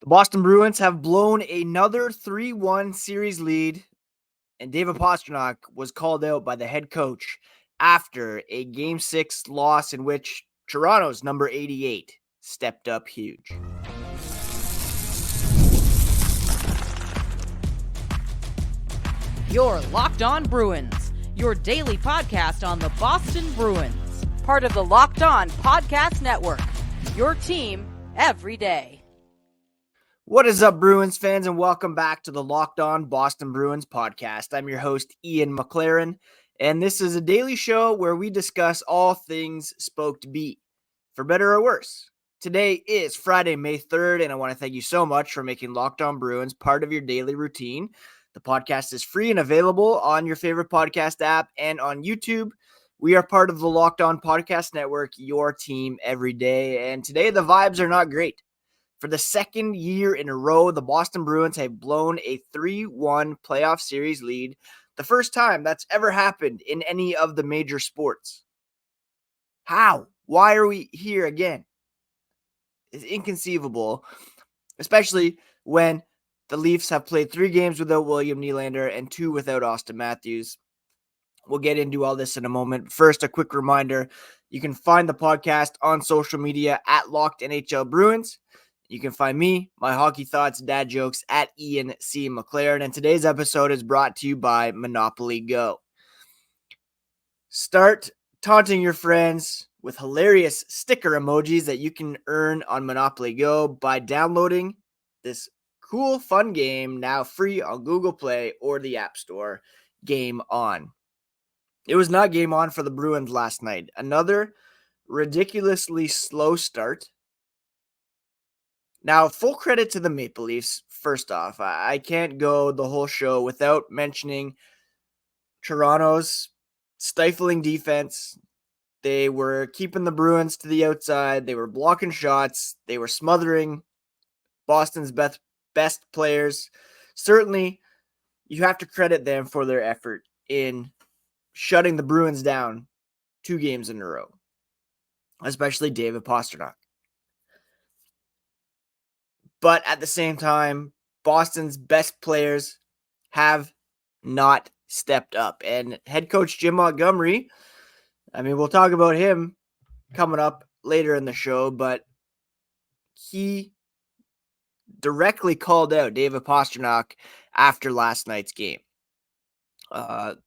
The Boston Bruins have blown another 3-1 series lead, and David Pastrnak was called out by the head coach after a Game 6 loss in which Toronto's number 88 stepped up huge. You're Locked On Bruins, your daily podcast on the Boston Bruins, part of the Locked On Podcast Network, your team every day. What is up, Bruins fans, and welcome back to the Locked On Boston Bruins podcast. I'm your host, Ian McLaren, and this is a daily show where we discuss all things Spoked Beat, for better or worse. Today is Friday, May 3rd, and I want to thank you so much for making Locked On Bruins part of your daily routine. The podcast is free and available on your favorite podcast app and on YouTube. We are part of the Locked On Podcast Network, your team every day, and today the vibes are not great. For the second year in a row, the Boston Bruins have blown a 3-1 playoff series lead, the first time that's ever happened in any of the major sports. How? Why are we here again? It's inconceivable, especially when the Leafs have played 3 games without William Nylander and 2 without Austin Matthews. We'll get into all this in a moment. First, a quick reminder, you can find the podcast on social media at Locked NHL Bruins. You can find me, my hockey thoughts, dad jokes at Ian C. McLaren. And today's episode is brought to you by Monopoly Go. Start taunting your friends with hilarious sticker emojis that you can earn on Monopoly Go by downloading this cool, fun game, now free on Google Play or the App Store. Game on. It was not game on for the Bruins last night. Another ridiculously slow start. Now, full credit to the Maple Leafs. First off, I can't go the whole show without mentioning Toronto's stifling defense. They were keeping the Bruins to the outside. They were blocking shots. They were smothering Boston's best players. Certainly, you have to credit them for their effort in shutting the Bruins down 2 games in a row, especially David Pastrnak. But at the same time, Boston's best players have not stepped up. And head coach Jim Montgomery, we'll talk about him coming up later in the show, but he directly called out David Pastrnak after last night's game.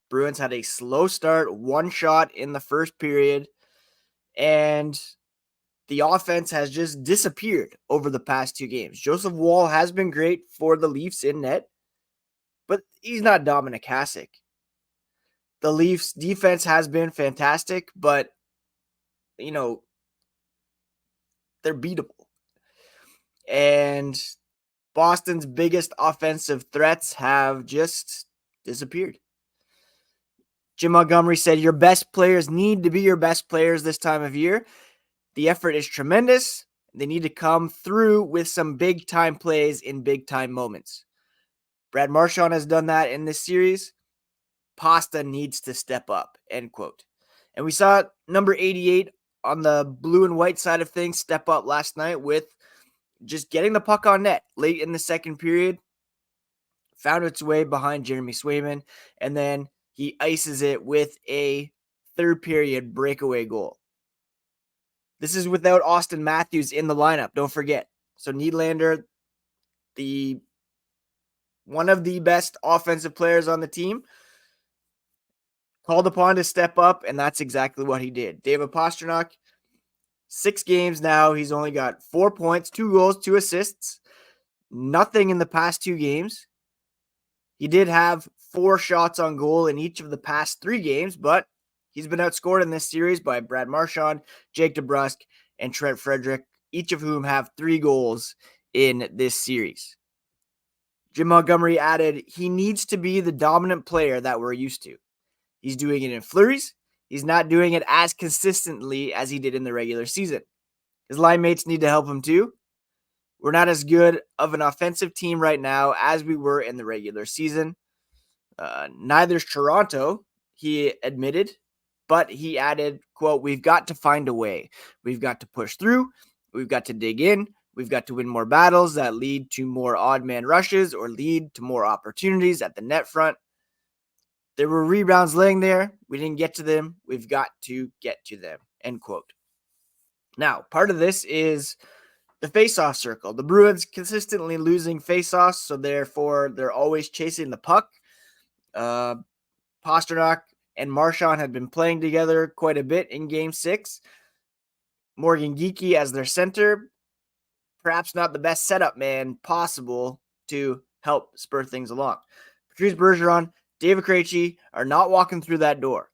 Bruins had a slow start, 1 shot in the first period, and the offense has just disappeared over the past 2 games. Joseph Woll has been great for the Leafs in net, but he's not Dominik Hasek. The Leafs defense has been fantastic, but, they're beatable. And Boston's biggest offensive threats have just disappeared. Jim Montgomery said, your best players need to be your best players this time of year. The effort is tremendous. They need to come through with some big-time plays in big-time moments. Brad Marchand has done that in this series. Pasta needs to step up, end quote. And we saw number 88 on the blue and white side of things step up last night with just getting the puck on net late in the second period. Found its way behind Jeremy Swayman, and then he ices it with a third period breakaway goal. This is without Austin Matthews in the lineup, don't forget. So Nylander, one of the best offensive players on the team, called upon to step up, and that's exactly what he did. David Pastrnak, 6 games now. He's only got 4 points, 2 goals, 2 assists. Nothing in the past 2 games. He did have 4 shots on goal in each of the past 3 games, but he's been outscored in this series by Brad Marchand, Jake DeBrusk, and Trent Frederick, each of whom have 3 goals in this series. Jim Montgomery added, he needs to be the dominant player that we're used to. He's doing it in flurries. He's not doing it as consistently as he did in the regular season. His line mates need to help him too. We're not as good of an offensive team right now as we were in the regular season. Neither's Toronto, he admitted, but he added, quote, we've got to find a way. We've got to push through. We've got to dig in. We've got to win more battles that lead to more odd man rushes or lead to more opportunities at the net front. There were rebounds laying there. We didn't get to them. We've got to get to them. End quote. Now, part of this is the faceoff circle. The Bruins consistently losing faceoffs, so therefore they're always chasing the puck. Pastrnak and Marchand had been playing together quite a bit in Game 6. Morgan Geekie as their center, perhaps not the best setup man possible to help spur things along. Patrice Bergeron, David Krejci are not walking through that door.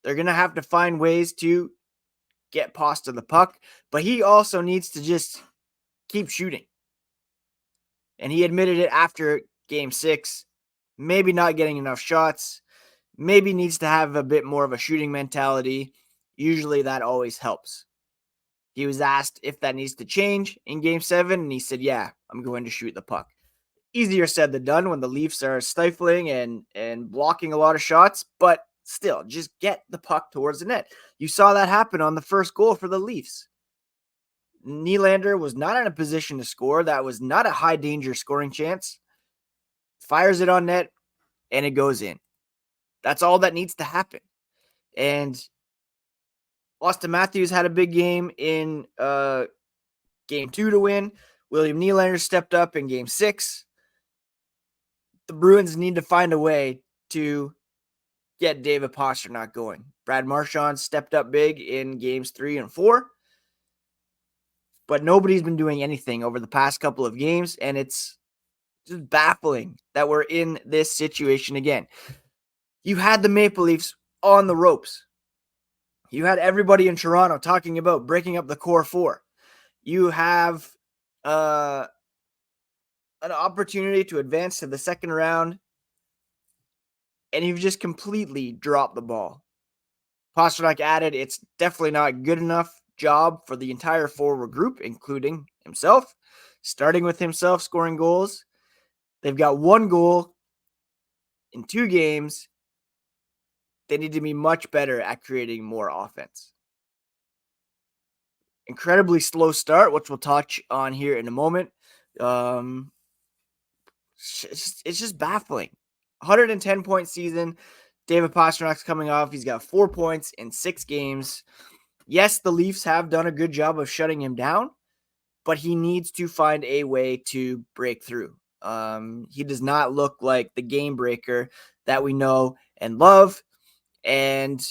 They're going to have to find ways to get Pasta the puck, but he also needs to just keep shooting. And he admitted it after Game 6, maybe not getting enough shots, maybe needs to have a bit more of a shooting mentality. Usually that always helps. He was asked if that needs to change in Game 7, and he said, yeah, I'm going to shoot the puck. Easier said than done when the Leafs are stifling and blocking a lot of shots, but still, just get the puck towards the net. You saw that happen on the first goal for the Leafs. Nylander was not in a position to score. That was not a high-danger scoring chance. Fires it on net, and it goes in. That's all that needs to happen. And Austin Matthews had a big game in Game 2 to win. William Nylander stepped up in Game 6. The Bruins need to find a way to get David Pastrnak going. Brad Marchand stepped up big in Games 3 and 4. But nobody's been doing anything over the past couple of games, and it's just baffling that we're in this situation again. You had the Maple Leafs on the ropes. You had everybody in Toronto talking about breaking up the core four. You have an opportunity to advance to the second round, and you've just completely dropped the ball. Pastrnak added, it's definitely not good enough job for the entire forward group, including himself, starting with himself scoring goals. They've got one goal in 2 games. They need to be much better at creating more offense. Incredibly slow start, which we'll touch on here in a moment. It's just baffling. 110-point season. David Pastrnak's coming off. He's got 4 points in 6 games. Yes, the Leafs have done a good job of shutting him down, but he needs to find a way to break through. He does not look like the game breaker that we know and love. And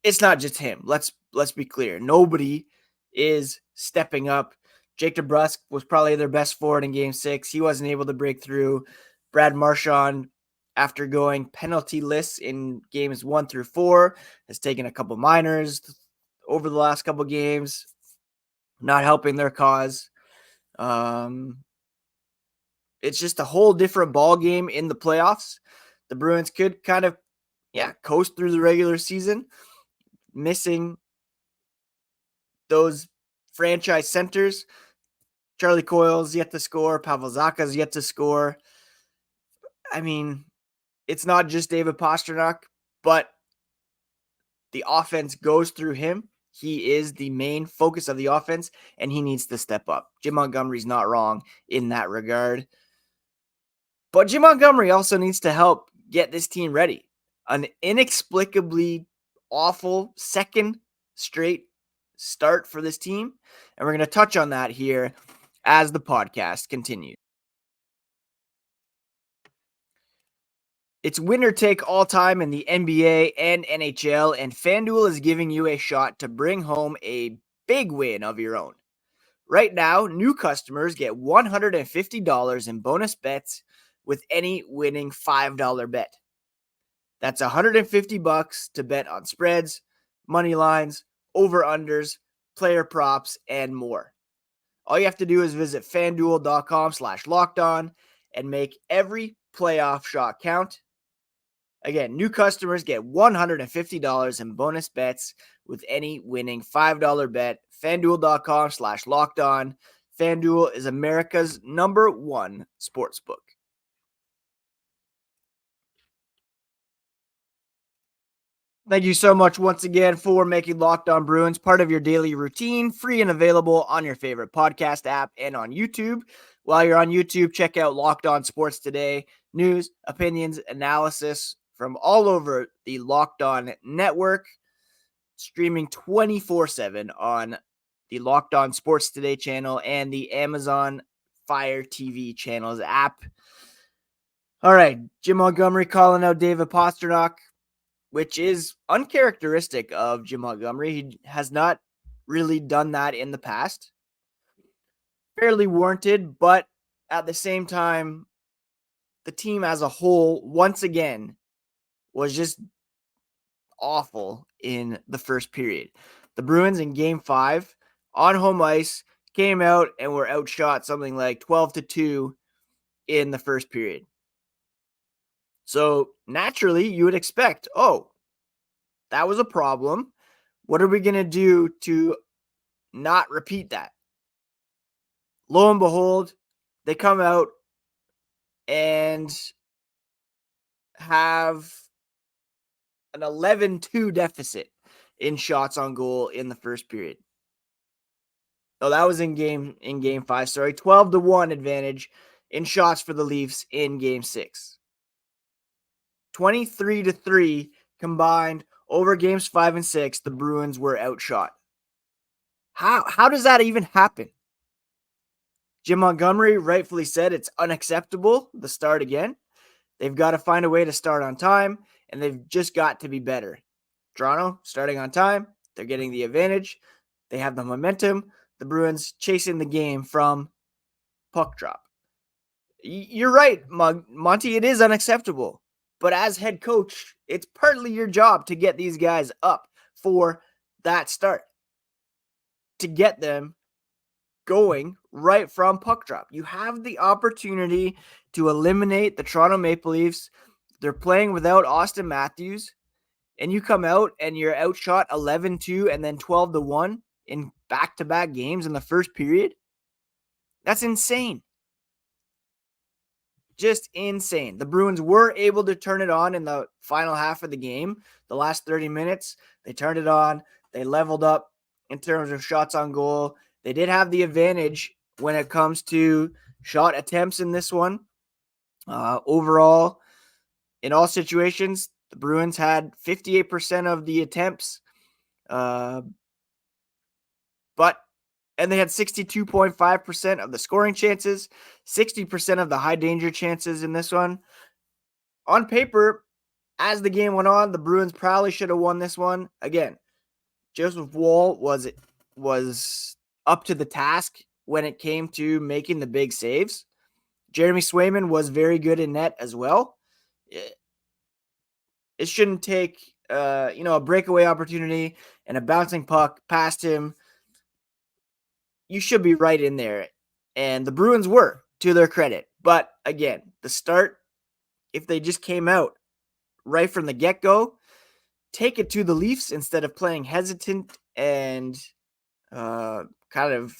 it's not just him. Let's be clear. Nobody is stepping up. Jake DeBrusk was probably their best forward in Game 6. He wasn't able to break through. Brad Marchand, after going penalty-less in Games 1 through 4, has taken a couple minors over the last couple games, not helping their cause. It's just a whole different ball game in the playoffs. The Bruins could kind of, coast through the regular season, missing those franchise centers. Charlie Coyle's yet to score. Pavel Zacha's yet to score. I mean, it's not just David Pastrnak, but the offense goes through him. He is the main focus of the offense, and he needs to step up. Jim Montgomery's not wrong in that regard. But Jim Montgomery also needs to help get this team ready. An inexplicably awful second straight start for this team, and we're going to touch on that here as the podcast continues. It's winner take all time in the NBA and NHL, and FanDuel is giving you a shot to bring home a big win of your own. Right now, new customers get $150 in bonus bets with any winning $5 bet. That's $150 to bet on spreads, money lines, over-unders, player props, and more. All you have to do is visit FanDuel.com/lockedon and make every playoff shot count. Again, new customers get $150 in bonus bets with any winning $5 bet. FanDuel.com/lockedon. FanDuel is America's #1 sportsbook. Thank you so much once again for making Locked On Bruins part of your daily routine, free and available on your favorite podcast app and on YouTube. While you're on YouTube, check out Locked On Sports Today, news, opinions, analysis from all over the Locked On network, streaming 24/7 on the Locked On Sports Today channel and the Amazon Fire TV channels app. All right, Jim Montgomery calling out David Pastrnak, which is uncharacteristic of Jim Montgomery. He has not really done that in the past. Fairly warranted, but at the same time, the team as a whole, once again, was just awful in the first period. The Bruins in Game 5 on home ice came out and were outshot something like 12-2 in the first period. So naturally, you would expect, oh, that was a problem. What are we going to do to not repeat that? Lo and behold, they come out and have an 11-2 deficit in shots on goal in the first period. Oh, that was in game 5. Sorry, 12-1 advantage in shots for the Leafs in game 6. 23-3 combined over games 5 and 6. The Bruins were outshot. How does that even happen? Jim Montgomery rightfully said it's unacceptable to start again. They've got to find a way to start on time, and they've just got to be better. Toronto starting on time. They're getting the advantage. They have the momentum. The Bruins chasing the game from puck drop. You're right, Monty. It is unacceptable. But as head coach, it's partly your job to get these guys up for that start, to get them going right from puck drop. You have the opportunity to eliminate the Toronto Maple Leafs. They're playing without Austin Matthews, and you come out and you're outshot 11-2 and then 12-1 in back-to-back games in the first period. That's insane. Just insane. The Bruins were able to turn it on in the final half of the game. The last 30 minutes, they turned it on. They leveled up in terms of shots on goal. They did have the advantage when it comes to shot attempts in this one. Overall, in all situations, the Bruins had 58% of the attempts. And they had 62.5% of the scoring chances, 60% of the high danger chances in this one. On paper, as the game went on, the Bruins probably should have won this one. Again, Joseph Woll was up to the task when it came to making the big saves. Jeremy Swayman was very good in net as well. It shouldn't take a breakaway opportunity and a bouncing puck past him. You should be right in there. And the Bruins were, to their credit. But again, the start, if they just came out right from the get-go, take it to the Leafs instead of playing hesitant and kind of,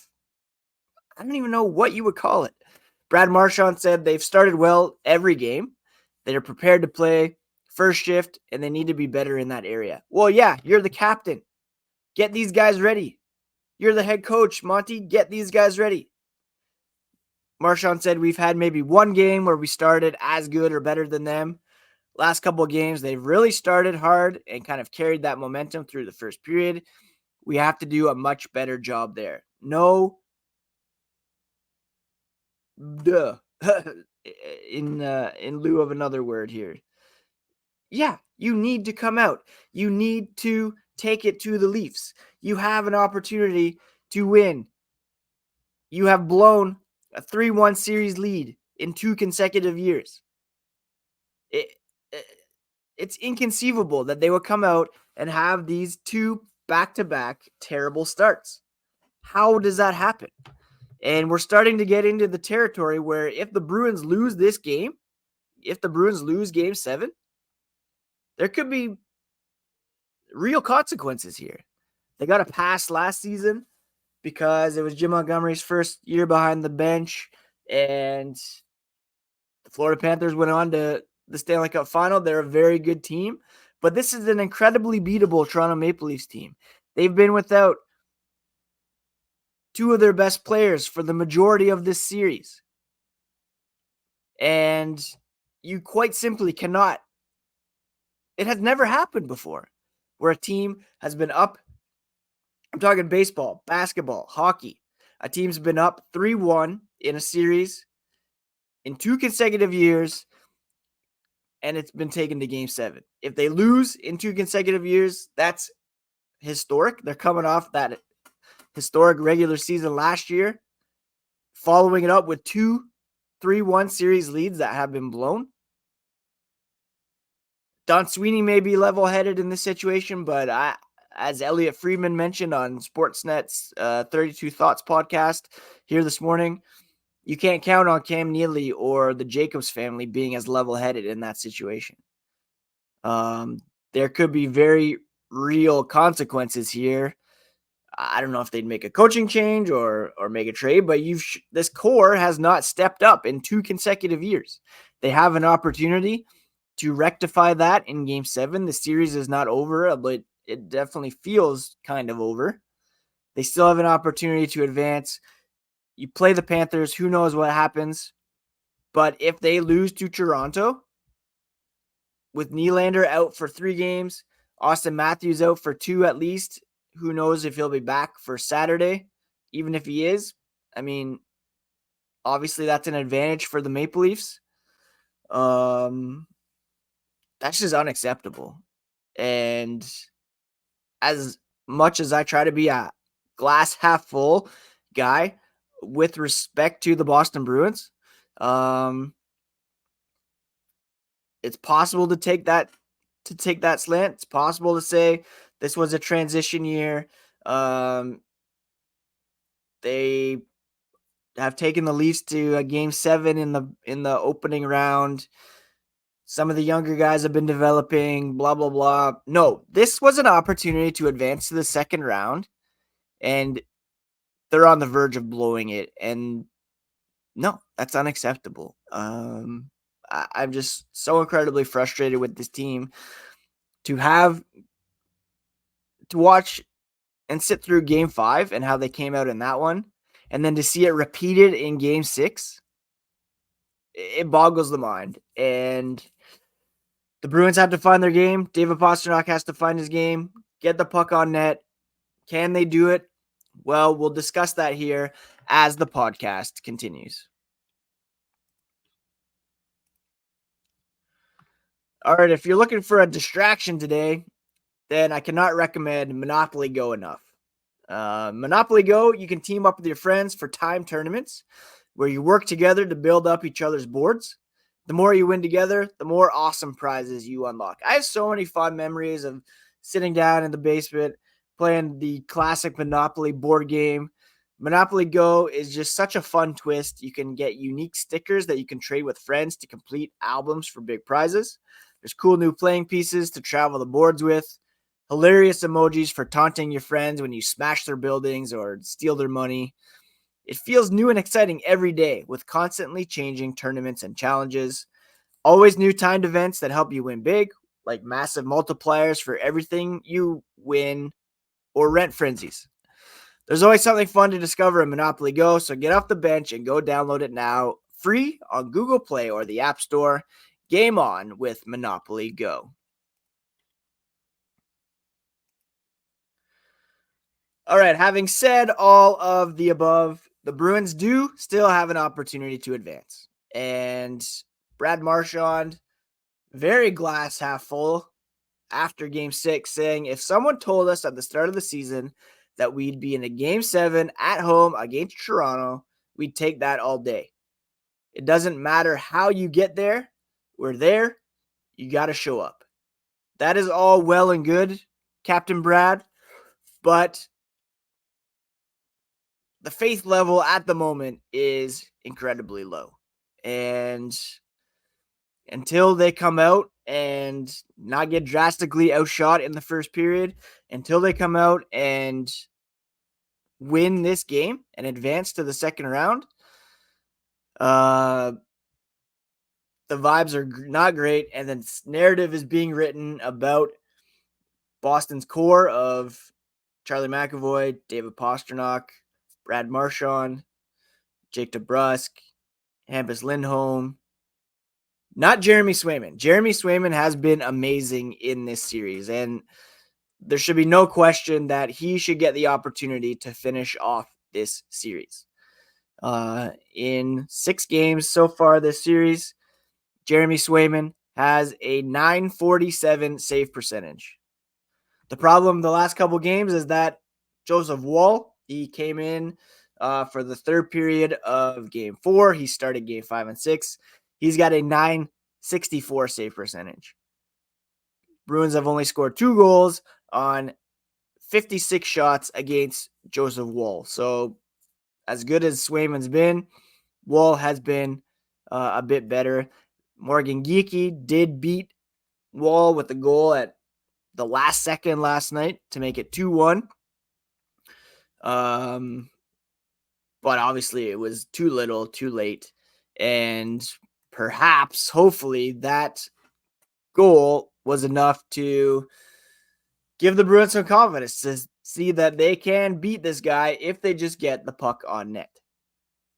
I don't even know what you would call it. Brad Marchand said they've started well every game. They're prepared to play first shift, and they need to be better in that area. Well, yeah, you're the captain. Get these guys ready. You're the head coach, Monty. Get these guys ready. Marchand said we've had maybe one game where we started as good or better than them. Last couple of games, they've really started hard and kind of carried that momentum through the first period. We have to do a much better job there. No, duh, in lieu of another word here. Yeah, you need to come out. You need to take it to the Leafs. You have an opportunity to win. You have blown a 3-1 series lead in 2 consecutive years. It's inconceivable that they would come out and have these 2 back-to-back terrible starts. How does that happen? And we're starting to get into the territory where if the Bruins lose this game, if the Bruins lose game 7, there could be real consequences here. They got a pass last season because it was Jim Montgomery's first year behind the bench, and the Florida Panthers went on to the Stanley Cup final. They're a very good team, But this is an incredibly beatable Toronto Maple Leafs team. They've been without two of their best players for the majority of this series. And you quite simply cannot. It has never happened before where a team has been up. I'm talking baseball, basketball, hockey. A team's been up 3-1 in a series in 2 consecutive years, and it's been taken to game 7. If they lose in 2 consecutive years, that's historic. They're coming off that historic regular season last year, following it up with 2 3-1 series leads that have been blown. Don Sweeney may be level-headed in this situation, but as Elliot Friedman mentioned on Sportsnet's 32 Thoughts podcast here this morning, you can't count on Cam Neely or the Jacobs family being as level-headed in that situation. There could be very real consequences here. I don't know if they'd make a coaching change or make a trade, but this core has not stepped up in 2 consecutive years. They have an opportunity to rectify that in game 7. The series is not over, but it definitely feels kind of over. They still have an opportunity to advance. You play the Panthers, who knows what happens. But if they lose to Toronto, with Nylander out for 3 games, Austin Matthews out for 2 at least, who knows if he'll be back for Saturday. Even if he is, I mean, obviously that's an advantage for the Maple Leafs. That's just unacceptable. And as much as I try to be a glass half full guy with respect to the Boston Bruins, it's possible to take that slant. It's possible to say this was a transition year. They have taken the Leafs to a game 7 in the opening round. Some of the younger guys have been developing, blah, blah, blah. No, this was an opportunity to advance to the second round, and they're on the verge of blowing it. And no, that's unacceptable. I'm just so incredibly frustrated with this team to watch and sit through game 5 and how they came out in that one, and then to see it repeated in game 6. It boggles the mind. And the Bruins have to find their game. David Pastrnak has to find his game, get the puck on net. Can they do it? Well, we'll discuss that here as the podcast continues. All right, if you're looking for a distraction today, then I cannot recommend Monopoly Go enough. Monopoly Go, you can team up with your friends for time tournaments where you work together to build up each other's boards. The more you win together, the more awesome prizes you unlock. I have so many fond memories of sitting down in the basement, playing the classic Monopoly board game. Monopoly Go is just such a fun twist. You can get unique stickers that you can trade with friends to complete albums for big prizes. There's cool new playing pieces to travel the boards with. Hilarious emojis for taunting your friends when you smash their buildings or steal their money. It feels new and exciting every day with constantly changing tournaments and challenges. Always new timed events that help you win big, like massive multipliers for everything you win or rent frenzies. There's always something fun to discover in Monopoly Go, so get off the bench and go download it now, free on Google Play or the App Store. Game on with Monopoly Go. All right, having said all of the above, the Bruins do still have an opportunity to advance. And Brad Marchand, very glass half full after game 6, saying, if someone told us at the start of the season that we'd be in a game 7 at home against Toronto, we'd take that all day. It doesn't matter how you get there. We're there. You got to show up. That is all well and good, Captain Brad, but the faith level at the moment is incredibly low. And until they come out and not get drastically outshot in the first period, until they come out and win this game and advance to the second round, the vibes are not great, and then narrative is being written about Boston's core of Charlie McAvoy, David Pastrnak, Brad Marchand, Jake DeBrusk, Hampus Lindholm, not Jeremy Swayman. Jeremy Swayman has been amazing in this series, and there should be no question that he should get the opportunity to finish off this series. In 6 games so far this series, Jeremy Swayman has a .947 save percentage. The problem the last couple games is that Joseph Woll, he came in for the third period of game 4. He started game 5 and 6. He's got a .964 save percentage. Bruins have only scored 2 goals on 56 shots against Joseph Woll. So as good as Swayman's been, Woll has been a bit better. Morgan Geekie did beat Woll with a goal at the last second last night to make it 2-1. But obviously it was too little, too late. And perhaps, hopefully, that goal was enough to give the Bruins some confidence to see that they can beat this guy if they just get the puck on net.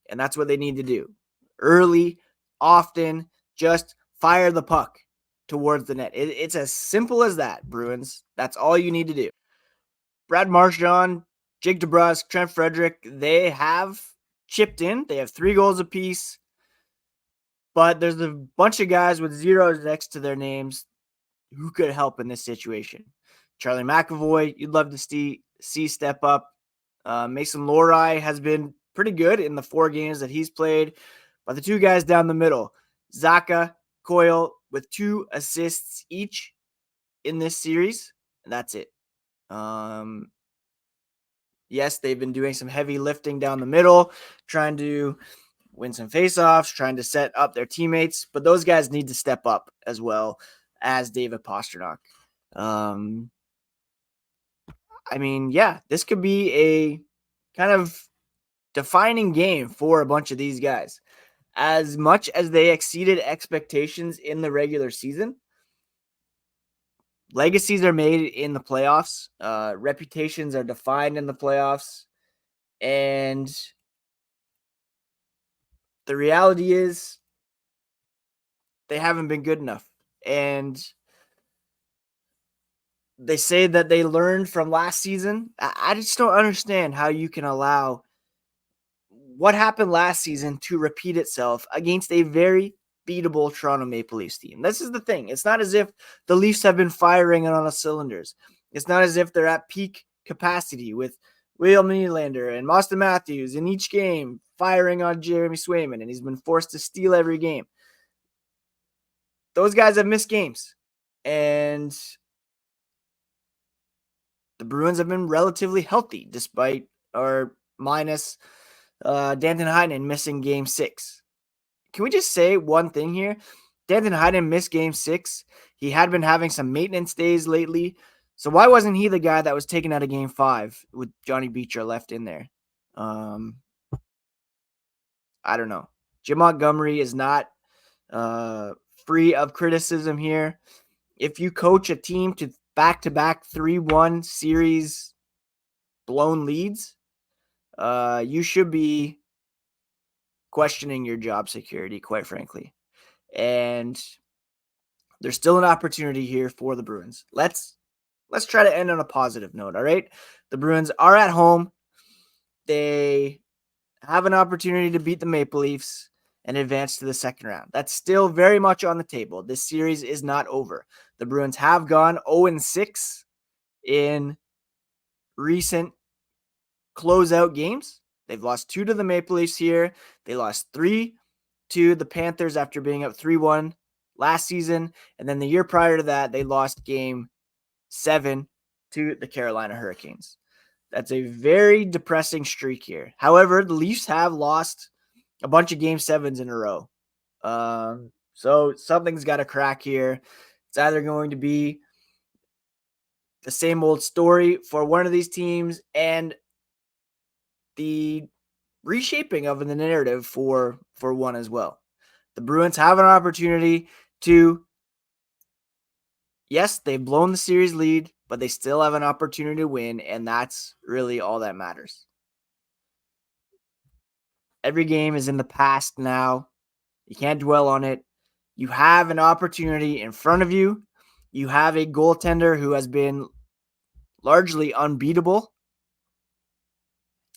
And that's what they need to do. Early, often, just fire the puck towards the net. It's as simple as that, Bruins. That's all you need to do. Brad Marchand, Jake DeBrusk, Trent Frederick, they have chipped in. They have 3 goals apiece. But there's a bunch of guys with zeros next to their names who could help in this situation. Charlie McAvoy, you'd love to see step up. Mason Lohrei has been pretty good in the 4 games that he's played. But the 2 guys down the middle, Zacha, Coyle, with 2 assists each in this series, and that's it. Yes, they've been doing some heavy lifting down the middle, trying to win some faceoffs, trying to set up their teammates, but those guys need to step up as well as David Pastrnak. This could be a kind of defining game for a bunch of these guys. As much as they exceeded expectations in the regular season, legacies are made in the playoffs. Reputations are defined in the playoffs. And the reality is they haven't been good enough. And they say that they learned from last season. I just don't understand how you can allow what happened last season to repeat itself against a very beatable Toronto Maple Leafs team. This is the thing. It's not as if the Leafs have been firing on all cylinders. It's not as if they're at peak capacity with William Nylander and Austin Matthews in each game firing on Jeremy Swayman, and he's been forced to steal every game. Those guys have missed games, and the Bruins have been relatively healthy despite or minus Danton Heinen missing game 6. Can we just say one thing here? Danton Heinen missed game 6. He had been having some maintenance days lately. So why wasn't he the guy that was taken out of game 5 with Johnny Beecher left in there? I don't know. Jim Montgomery is not free of criticism here. If you coach a team to back-to-back 3-1 series blown leads, you should be questioning your job security, quite frankly. And there's still an opportunity here for the Bruins. Let's try to end on a positive note, all right? The Bruins are at home. They have an opportunity to beat the Maple Leafs and advance to the second round. That's still very much on the table. This series is not over. The Bruins have gone 0-6 in recent closeout games. They've lost 2 to the Maple Leafs here. They lost 3 to the Panthers after being up 3-1 last season. And then the year prior to that, they lost game 7 to the Carolina Hurricanes. That's a very depressing streak here. However, the Leafs have lost a bunch of game 7s in a row. So something's got to crack here. It's either going to be the same old story for one of these teams and the reshaping of the narrative for one as well. The Bruins have an opportunity to, yes, they've blown the series lead, but they still have an opportunity to win, and that's really all that matters. Every game is in the past now. You can't dwell on it. You have an opportunity in front of you. You have a goaltender who has been largely unbeatable.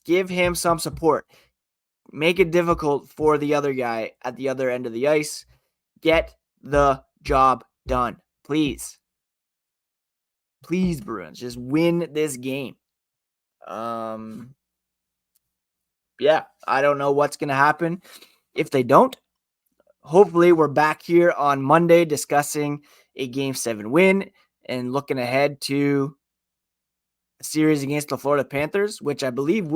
Give him some support. Make it difficult for the other guy at the other end of the ice. Get the job done. Please. Please, Bruins, just win this game. Yeah, I don't know what's going to happen if they don't. Hopefully, we're back here on Monday discussing a Game 7 win and looking ahead to a series against the Florida Panthers, which I believe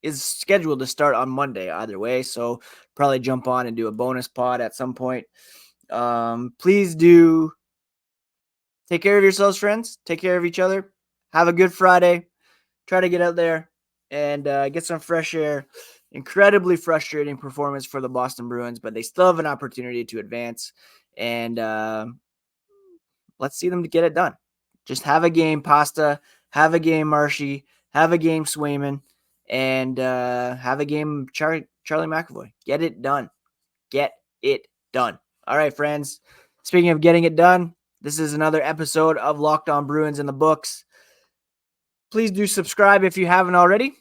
is scheduled to start on Monday either way. So probably jump on and do a bonus pod at some point. Please do take care of yourselves, friends. Take care of each other. Have a good Friday. Try to get out there and get some fresh air. Incredibly frustrating performance for the Boston Bruins, but they still have an opportunity to advance. And let's see them to get it done. Just have a game, Pasta. Have a game, Marshy. Have a game, Swayman. And have a game, Charlie McAvoy. Get it done. Get it done. All right, friends. Speaking of getting it done, this is another episode of Locked On Bruins in the books. Please do subscribe if you haven't already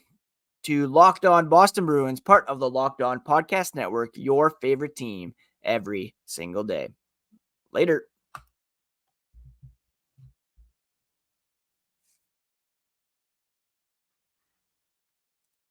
to Locked On Boston Bruins, part of the Locked On Podcast Network, your favorite team every single day. Later.